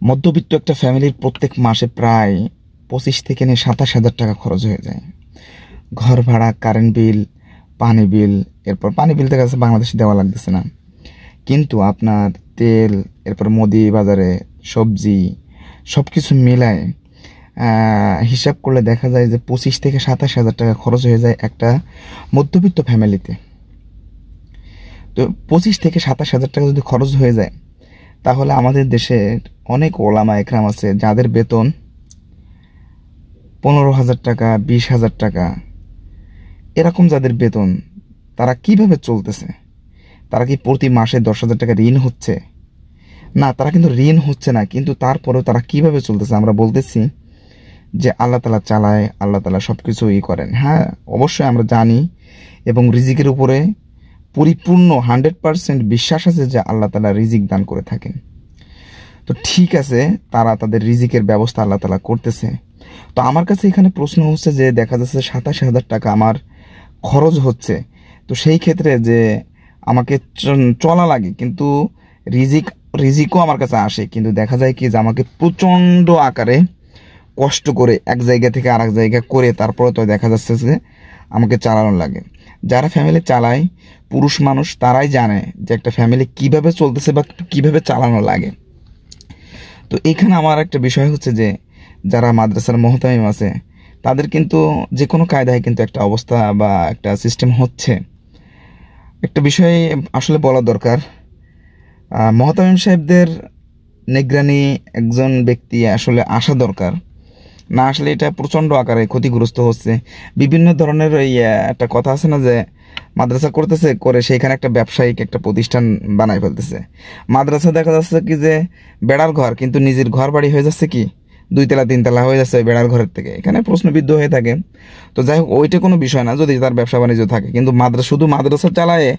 মধ্যবিত্ত একটা ফ্যামিলির প্রত্যেক মাসে প্রায় 25 থেকে নিয়ে 27,000 টাকা খরচ হয়ে যায়। ঘর ভাড়া, কারেন্ট বিল, পানি বিল, এরপর পানি বিল দেখা যাচ্ছে বাংলাদেশে দেওয়া লাগতেছে না, কিন্তু আপনার তেল, এরপর মুদি বাজারে সবজি সব কিছু মিলায় হিসাব করলে দেখা যায় যে 25 থেকে 27,000 টাকা খরচ হয়ে যায় একটা মধ্যবিত্ত ফ্যামিলিতে। তো 25 থেকে 27,000 টাকা যদি খরচ হয়ে যায়, তাহলে আমাদের দেশের অনেক ওলামা একরাম আছে যাদের বেতন 15,000 টাকা, 20,000 টাকা, এরকম যাদের বেতন, তারা কিভাবে চলতেছে? তারা কি প্রতি মাসে 10,000 টাকা ঋণ হচ্ছে? না, তারা কিন্তু ঋণ হচ্ছে না, কিন্তু তারপরেও তারা কিভাবে চলতেছে? আমরা বলতেছি যে আল্লাহ তাআলা চালায়, আল্লাহ তাআলা সব কিছু করেন। হ্যাঁ, অবশ্যই আমরা জানি এবং রিজিকের উপরে পরিপূর্ণ 100% বিশ্বাস আছে যে আল্লাহ তাআলা রিজিক দান করে থাকেন। তো ঠিক আছে, তারা তাদের রিজিকের ব্যবস্থা আল্লাহ তাআলা করতেছে। তো আমার কাছে এখানে প্রশ্ন হচ্ছে যে দেখা যাচ্ছে 27,000 টাকা আমার খরচ হচ্ছে, তো সেই ক্ষেত্রে যে আমাকে চলা লাগে, কিন্তু রিজিকও আমার কাছে আসে, কিন্তু দেখা যায় কি যে আমাকে প্রচণ্ড আকারে কষ্ট করে এক জায়গা থেকে আরেক জায়গা করে তারপরে তো দেখা যাচ্ছে যে আমাকে চালানো লাগে। যারা ফ্যামিলি চালায়, পুরুষ মানুষ, তারাই জানে যে একটা ফ্যামিলি কিভাবে চলতেছে বা কিভাবে চালানো লাগে। তো এখানে আমার একটা বিষয় হচ্ছে যে যারা মাদ্রাসার মুহতামিম আছে, তাদের কিন্তু যে কোনো কায়দায় কিন্তু একটা অবস্থা বা একটা সিস্টেম হচ্ছে। একটা বিষয় আসলে বলা দরকার, মুহতামিম সাহেবদের নিগরানি একজন ব্যক্তি আসলে আসা দরকার। না আসলে এটা প্রচণ্ড আকারে ক্ষতিগ্রস্ত হচ্ছে। বিভিন্ন ধরনের ওই একটা কথা আছে না যে মাদ্রাসা করতেছে, করে সেইখানে একটা ব্যবসায়িক একটা প্রতিষ্ঠান বানাই ফেলতেছে। মাদ্রাসা দেখা যাচ্ছে কি যে বেড়ার ঘর, কিন্তু নিজের ঘর বাড়ি হয়ে যাচ্ছে কি 2 তলা 3 তলা হয়ে যাচ্ছে ওই বেড়ার ঘরের থেকে। এখানে প্রশ্নবিদ্ধ হয়ে থাকে। তো যাই হোক, ওইটা কোনো বিষয় না যদি তার ব্যবসা বাণিজ্য থাকে, কিন্তু শুধু মাদ্রাসা চালায়,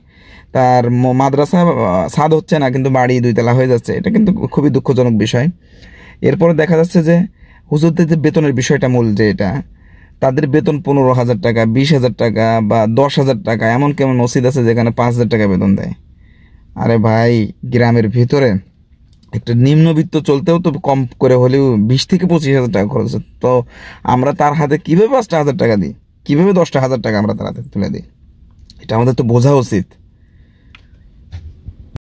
তার মাদ্রাসা ছাদ হচ্ছে না, কিন্তু বাড়ি 2 তলা হয়ে যাচ্ছে। এটা কিন্তু খুবই দুঃখজনক বিষয়। এরপরে দেখা যাচ্ছে যে হুজুরদের যে বেতনের বিষয়টা, মূল যে এটা, তাদের বেতন 15,000 টাকা, 20,000 টাকা বা 10,000 টাকা, এমন কেমন মসজিদ আছে যেখানে 5,000 টাকা বেতন দেয়। আরে ভাই, গ্রামের ভিতরে একটা নিম্নবিত্ত চলতেও তো কম করে হলেও 20 থেকে 25,000 টাকা খরচ হচ্ছে। তো আমরা তার হাতে কীভাবে 5,000 টাকা দিই, কীভাবে 10,000 টাকা আমরা তার হাতে তুলে দিই? এটা আমাদের তো বোঝা উচিত।